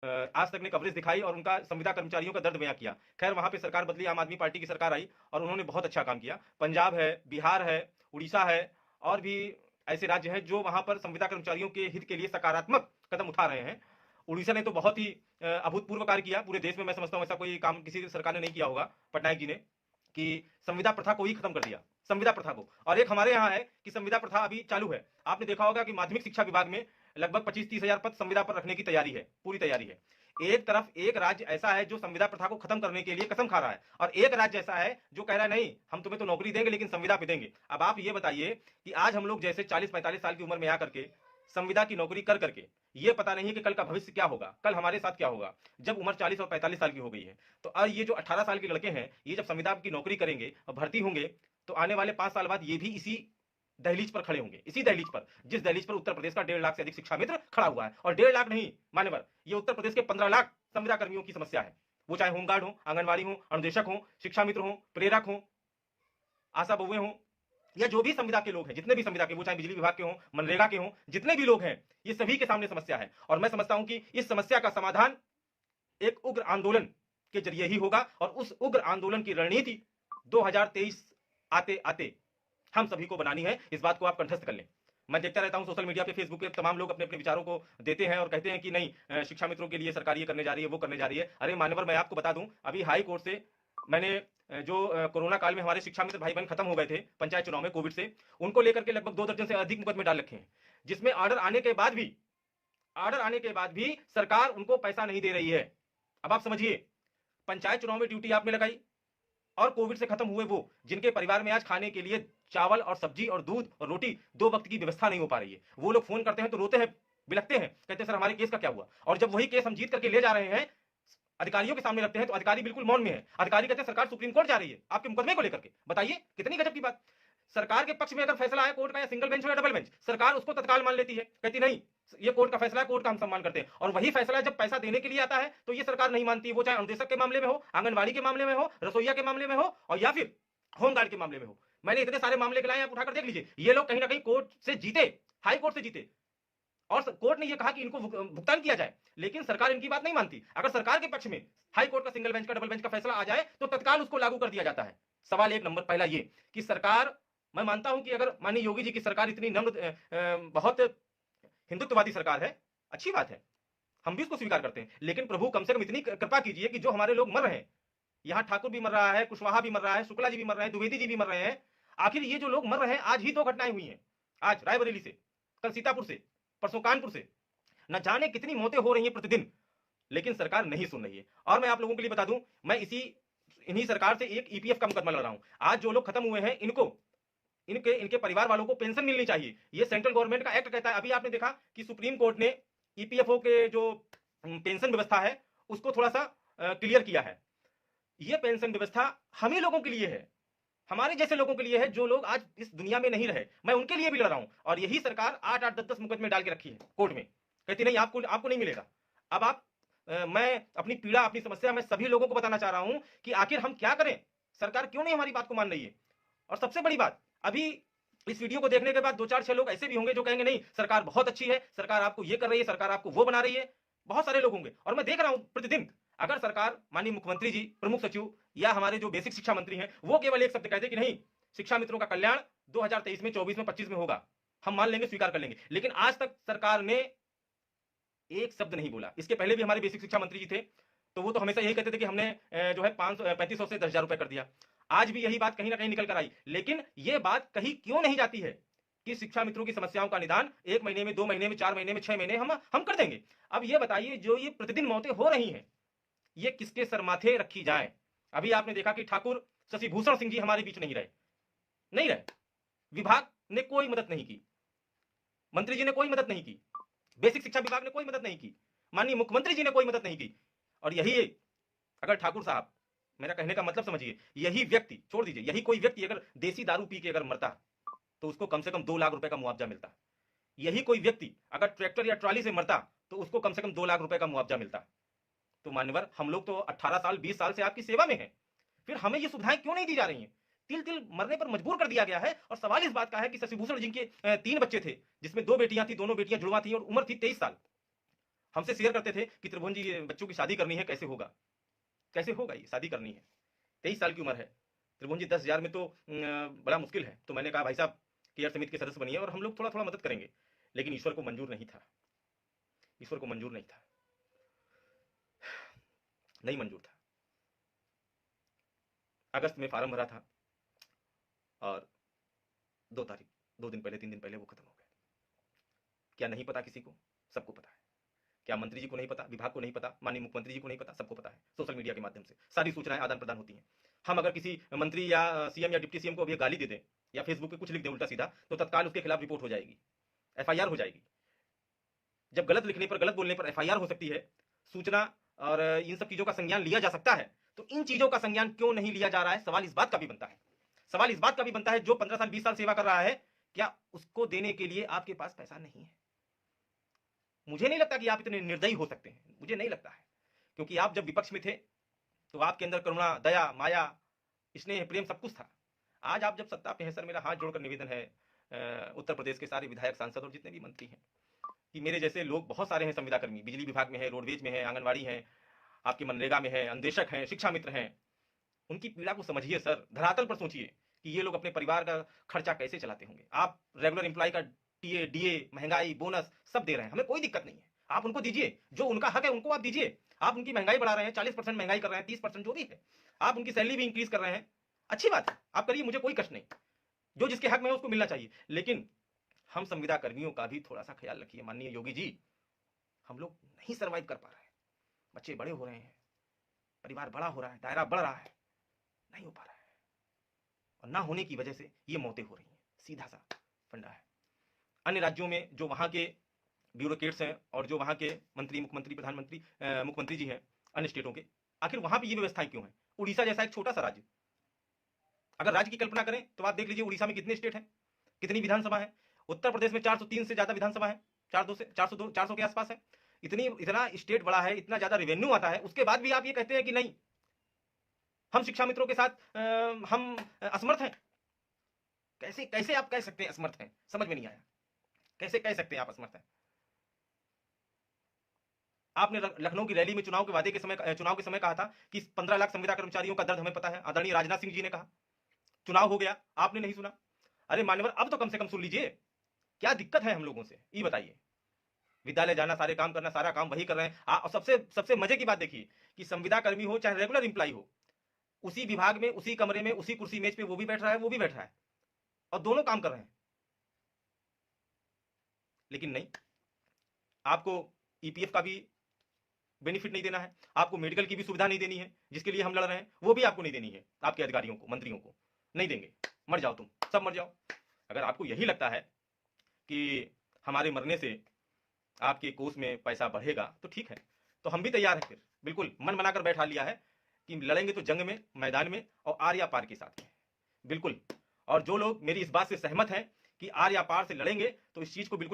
आज तक ने कवरेज दिखाई और उनका संविदा कर्मचारियों का दर्द बयां किया। खैर वहां पे सरकार बदली, आम आदमी पार्टी की सरकार आई और उन्होंने बहुत अच्छा काम किया। पंजाब है, बिहार है, उड़ीसा है और भी ऐसे राज्य हैं जो वहां पर संविदा कर्मचारियों के हित के लिए सकारात्मक कदम उठा रहे हैं। उड़ीसा ने तो बहुत ही अभूतपूर्व कार्य किया। पूरे देश में मैं समझता हूं ऐसा कोई काम किसी सरकार ने नहीं किया होगा, पटनायक जी ने, कि संविदा प्रथा को ही खत्म कर दिया, संविदा प्रथा को। और एक हमारे यहाँ है कि संविदा प्रथा अभी चालू है। आपने देखा होगा कि माध्यमिक शिक्षा विभाग में लगभग 25-30 हजार पद संविदा पर रखने की तैयारी है, पूरी तैयारी है। एक तरफ एक राज्य ऐसा है जो संविदा प्रथा को खत्म करने के लिए कसम खा रहा है और एक राज्य ऐसा है जो कह रहा है नहीं, हम तुम्हें तो नौकरी देंगे लेकिन संविदा पे देंगे। अब आप ये बताइए कि आज हम लोग जैसे 40-45 साल की उम्र में आकर के संविदा की नौकरी कर करके ये पता नहीं है कि कल का भविष्य क्या होगा, कल हमारे साथ क्या होगा जब उम्र 40 और 45 साल की हो गई है। तो अब ये जो 18 साल के लड़के हैं, ये जब संविदा की नौकरी करेंगे और भर्ती होंगे तो आने वाले 5 साल बाद ये भी इसी दहलीज पर खड़े होंगे, इसी दहलीज पर, जिस दहलीज पर उत्तर प्रदेश का 1.5 लाख से अधिक शिक्षा मित्र खड़ा हुआ है। और 1.5 लाख नहीं मान्यवर, ये उत्तर प्रदेश के 15 लाख संविदा कर्मियों की समस्या है। वो चाहे होमगार्ड हो, आंगनबाड़ी हो, अनुदेशक हो, शिक्षा मित्र हो, प्रेरक हो, आशा बहुएं हो, या जो भी संविदा के लोग हैं, जितने भी संविदा के, वो चाहे बिजली विभाग के हो, मनरेगा के हो, जितने भी लोग हैं, ये सभी के सामने समस्या है। और मैं समझता हूं कि इस समस्या का समाधान एक उग्र आंदोलन के जरिए ही होगा और उस उग्र आंदोलन की रणनीति 2023 आते आते हम सभी को बनानी है। इस बात को आप कंठस्थ कर लें। मैं देखता रहता हूं सोशल मीडिया पे, फेसबुक पे तमाम लोग अपने अपने विचारों को देते हैं और कहते हैं कि नहीं, शिक्षा मित्रों के लिए सरकार ये करने जा रही है, वो करने जा रही है। अरे मान्यवर, मैं आपको बता दूं, अभी हाई कोर्ट से मैंने जो कोरोना काल में हमारे शिक्षा मित्र भाई बहन खत्म हो गए थे पंचायत चुनाव में कोविड से, उनको लेकर के लगभग 2 दर्जन से अधिक मुकदमे डाल रखे हैं, जिसमें ऑर्डर आने के बाद भी सरकार उनको पैसा नहीं दे रही है। अब आप समझिए, पंचायत चुनाव में ड्यूटी आपने लगाई और कोविड से खत्म हुए वो जिनके परिवार में आज खाने के लिए चावल और सब्जी और दूध और रोटी 2 वक्त की व्यवस्था नहीं हो पा रही है, वो लोग फोन करते हैं तो रोते हैं, बिलखते हैं, कहते हैं सर हमारे केस का क्या हुआ। और जब वही केस हम जीत करके ले जा रहे हैं, अधिकारियों के सामने रखते हैं तो अधिकारी बिल्कुल मौन में है। अधिकारी कहते हैं सरकार सुप्रीम कोर्ट जा रही है आपके मुकदमे को लेकर के। बताइए कितनी गजब की बात। सरकार के पक्ष में अगर फैसला है कोर्ट का, या सिंगल बेंच हो या डबल बेंच, सरकार उसको तत्काल मान लेती है, कहती नहीं ये कोर्ट का फैसला है, कोर्ट का हम सम्मान करते हैं। और वही फैसला जब पैसा देने के लिए आता है तो ये सरकार नहीं मानती है, वो चाहे अनुदेशक के मामले में हो, आंगनबाड़ी के मामले में हो, रसोईया के मामले में हो और या फिर होमगार्ड के मामले में हो। मैंने इतने सारे मामले लाए, आप उठाकर देख लीजिए। ये लोग कहीं ना कहीं कोर्ट से जीते, हाई कोर्ट से जीते और कोर्ट ने ये कहा कि इनको भुगतान किया जाए, लेकिन सरकार इनकी बात नहीं मानती। अगर सरकार के पक्ष में हाई कोर्ट का, सिंगल बेंच का, डबल बेंच का फैसला आ जाए तो तत्काल उसको लागू कर दिया जाता है। सवाल 1 नंबर पहला ये कि सरकार, मैं मानता हूं कि अगर माननीय योगी जी की सरकार इतनी नम्र, बहुत हिंदुत्ववादी सरकार है, अच्छी बात है, हम भी उसको स्वीकार करते हैं, लेकिन प्रभु कम से कम इतनी कृपा कीजिए कि जो हमारे लोग मर रहे हैं, यहां ठाकुर भी मर रहा है, कुशवाहा भी मर रहा है, शुक्ला जी भी मर रहे हैं, द्विवेदी जी भी मर रहे हैं, आखिर ये जो लोग मर रहे हैं, आज ही 2 घटनाएं हुई हैं, आज रायबरेली से, कल सीतापुर से, परसों कानपुर से, न जाने कितनी मौतें हो रही हैं प्रतिदिन, लेकिन सरकार नहीं सुन रही है। और मैं आप लोगों के लिए बता दूं, मैं इन्हीं सरकार से एक ईपीएफ का मुकदमा लड़ रहा हूं। आज जो लोग खत्म हुए हैं, इनके परिवार वालों को पेंशन मिलनी चाहिए, ये सेंट्रल गवर्नमेंट का एक्ट कहता है। अभी आपने देखा कि सुप्रीम कोर्ट ने ईपीएफओ के जो पेंशन व्यवस्था है उसको थोड़ा सा क्लियर किया है। ये पेंशन व्यवस्था हम ही लोगों के लिए है, हमारे जैसे लोगों के लिए है, जो लोग आज इस दुनिया में नहीं रहे। मैं उनके लिए भी लड़ रहा हूं और यही सरकार 8-8, 10-10 मुकदमे डाल के रखी है कोर्ट में, कहती नहीं आपको नहीं मिलेगा। अब मैं अपनी पीड़ा, अपनी समस्या मैं सभी लोगों को बताना चाह रहा हूं कि आखिर हम क्या करें, सरकार क्यों नहीं हमारी बात को मान रही है। और सबसे बड़ी बात, अभी इस वीडियो को देखने के बाद 2-4-6 लोग ऐसे भी होंगे जो कहेंगे नहीं सरकार बहुत अच्छी है, सरकार आपको ये कर रही है, सरकार आपको वो बना रही है, बहुत सारे लोग होंगे। और मैं देख रहा हूं प्रतिदिन, अगर सरकार, माननीय मुख्यमंत्री जी, प्रमुख सचिव या हमारे जो बेसिक शिक्षा मंत्री हैं, वो केवल एक शब्द कहते कि नहीं शिक्षा मित्रों का कल्याण 2023 में, 24 में, 25 में होगा, हम मान लेंगे, स्वीकार कर लेंगे, लेकिन आज तक सरकार ने एक शब्द नहीं बोला। इसके पहले भी हमारे बेसिक शिक्षा मंत्री जी थे, तो वो तो हमेशा यही कहते थे कि हमने जो है 3500 से 10,000 रुपए कर दिया। आज भी यही बात कहीं ना कहीं निकल कर आई, लेकिन यह बात कहीं क्यों नहीं जाती है कि शिक्षा मित्रों की समस्याओं का निदान 1 महीने में, 2 महीने में, 4 महीने में, 6 महीने हम कर देंगे। अब ये बताइए, जो ये प्रतिदिन मौतें हो रही हैं, ये किसके सर माथे रखी जाए। अभी आपने देखा कि ठाकुर शशिभूषण सिंह जी हमारे बीच नहीं रहे, विभाग ने कोई मदद नहीं की, मंत्री जी ने कोई मदद नहीं की, बेसिक शिक्षा विभाग ने कोई मदद नहीं की, माननीय मुख्यमंत्री जी ने कोई मदद नहीं की। और यही अगर ठाकुर साहब, मेरा कहने का मतलब समझिए, यही व्यक्ति, छोड़ दीजिए, यही कोई व्यक्ति अगर देसी दारू पी के अगर मरता तो उसको कम से कम 2 लाख रुपए का मुआवजा मिलता। यही कोई व्यक्ति अगर ट्रैक्टर या ट्रॉली से मरता तो उसको कम से कम 2 लाख रुपए का मुआवजा मिलता। तो मान्यवर, हम लोग तो 18 साल 20 साल से आपकी सेवा में हैं, फिर हमें ये सुविधाएं क्यों नहीं दी जा रही हैं? तिल तिल मरने पर मजबूर कर दिया गया है। और सवाल इस बात का है कि शशिभूषण जी के 3 बच्चे थे, जिसमें 2 बेटियां थी, दोनों बेटियां जुड़वा थी और उम्र थी 23 साल। हमसे शेयर करते थे कि त्रिभुवन जी ये बच्चों की शादी करनी है, कैसे होगा, कैसे होगा, ये शादी करनी है, 23 साल की उम्र है। त्रिभुवन जी 10,000 में तो बड़ा मुश्किल है। तो मैंने कहा भाई साहब केयर समिति के सदस्य बनिए और हम लोग थोड़ा थोड़ा मदद करेंगे। लेकिन ईश्वर को मंजूर नहीं था, ईश्वर को मंजूर नहीं था, नहीं मंजूर था। अगस्त में फार्म भरा था और 2 तारीख, 2 दिन पहले 3 दिन पहले वो खत्म हो गया। क्या नहीं पता किसी को? सबको पता है। क्या मंत्री जी को नहीं पता, विभाग को नहीं पता, माननीय मुख्यमंत्री जी को नहीं पता? सबको पता है। सोशल मीडिया के माध्यम से सारी सूचनाएं आदान प्रदान होती हैं। हम अगर किसी मंत्री या सीएम या डिप्टी सीएम को अभी गाली दे दें या फेसबुक पे कुछ लिख दें उल्टा सीधा, तो तत्काल उसके खिलाफ रिपोर्ट हो जाएगी, एफआईआर हो जाएगी। जब गलत लिखने पर, गलत बोलने पर एफआईआर हो सकती है, सूचना और इन सब चीजों का संज्ञान लिया जा सकता है, तो इन चीजों का संज्ञान क्यों नहीं लिया जा रहा है? सवाल इस बात का भी बनता है, सवाल इस बात का भी बनता है, जो 15 साल 20 साल सेवा कर रहा है, क्या उसको देने के लिए आपके पास पैसा नहीं है? मुझे नहीं लगता कि आप इतने निर्दयी हो सकते हैं, मुझे नहीं लगता है। क्योंकि आप जब विपक्ष में थे तो आपके अंदर करुणा, दया, माया, स्नेह, प्रेम सब कुछ था। आज आप जब सत्ता पे हैं सर, मेरा हाथ जोड़कर निवेदन है उत्तर प्रदेश के सारे विधायक, सांसद और जितने भी मंत्री हैं कि मेरे जैसे लोग बहुत सारे हैं, संविदा कर्मी, बिजली विभाग में है, रोडवेज में है, आंगनबाड़ी है, आपके मनरेगा में है, अन्वेषक हैं, शिक्षा मित्र हैं, उनकी पीड़ा को समझिए सर, धरातल पर सोचिए कि ये लोग अपने परिवार का खर्चा कैसे चलाते होंगे। आप रेगुलर एम्प्लॉय का टीए, डीए, महंगाई, बोनस सब दे रहे हैं, हमें कोई दिक्कत नहीं है, आप उनको दीजिए, जो उनका हक है उनको आप दीजिए। आप उनकी महंगाई बढ़ा रहे हैं, 40% महंगाई कर रहे हैं, 30% जो भी है, आप उनकी सैलरी भी इंक्रीज कर रहे हैं, अच्छी बात है, आप करिए, मुझे कोई कष्ट नहीं, जो जिसके हक में है उसको मिलना चाहिए। लेकिन हम संविदा कर्मियों का भी थोड़ा सा ख्याल रखिए माननीय योगी जी। हम लोग नहीं सर्वाइव कर पा रहे हैं, बच्चे बड़े हो रहे हैं, परिवार बड़ा हो रहा है, दायरा बढ़ रहा है, नहीं हो पा रहा है, और ना होने की वजह से ये मौतें हो रही हैं, सीधा सा फंडा है। अन्य राज्यों में जो वहां के ब्यूरोक्रेट्स हैं और जो वहां के मंत्री, मुख्यमंत्री, प्रधानमंत्री, मुख्यमंत्री जी हैं अन्य स्टेटों के, आखिर वहां भी ये व्यवस्थाएं क्यों है? उड़ीसा जैसा एक छोटा सा राज्य, अगर राज्य की कल्पना करें तो आप देख लीजिए उड़ीसा में कितने स्टेट हैं, कितनी विधानसभा है। उत्तर प्रदेश में 403 से ज्यादा विधानसभा है, 400 के आसपास है। इतना स्टेट बड़ा है, इतना ज्यादा रेवेन्यू आता है, उसके बाद भी आप ये कहते हैं कि नहीं, हम शिक्षा मित्रों के साथ हम असमर्थ हैं। कैसे कैसे आप कह सकते हैं असमर्थ हैं? समझ में नहीं आया, कैसे कह सकते हैं आप असमर्थ हैं? आपने लखनऊ की रैली में चुनाव के समय कहा था कि 15 लाख संविदा कर्मचारियों का दर्द हमें पता है। आदरणीय राजनाथ सिंह जी ने कहा, चुनाव हो गया, आपने नहीं सुना। अरे मान्यवर, अब तो कम से कम सुन लीजिए, क्या दिक्कत है हम लोगों से, ये बताइए। विद्यालय जाना, सारे काम करना, सारा काम वही कर रहे हैं। और सबसे सबसे मजे की बात देखिए कि संविदा कर्मी हो चाहे रेगुलर इंप्लॉय हो, उसी विभाग में, उसी कमरे में, उसी कुर्सी मेज पे वो भी बैठ रहा है, वो भी बैठ रहा है, और दोनों काम कर रहे हैं। लेकिन नहीं, आपको ईपीएफ का भी बेनिफिट नहीं देना है, आपको मेडिकल की भी सुविधा नहीं देनी है, जिसके लिए हम लड़ रहे हैं, वो भी आपको नहीं देनी है। आपके अधिकारियों को, मंत्रियों को नहीं देंगे। मर जाओ तुम, सब मर जाओ। अगर आपको यही लगता है कि हमारे मरने से आपके कोष में पैसा बढ़ेगा तो ठीक है, तो हम भी तैयार हैं। फिर बिल्कुल मन बनाकर बैठा लिया है कि लड़ेंगे तो जंग में, मैदान में, और आर या पार के साथ में, बिल्कुल। और जो लोग मेरी इस बात से सहमत हैं कि आर या पार से लड़ेंगे, तो इस चीज को बिल्कुल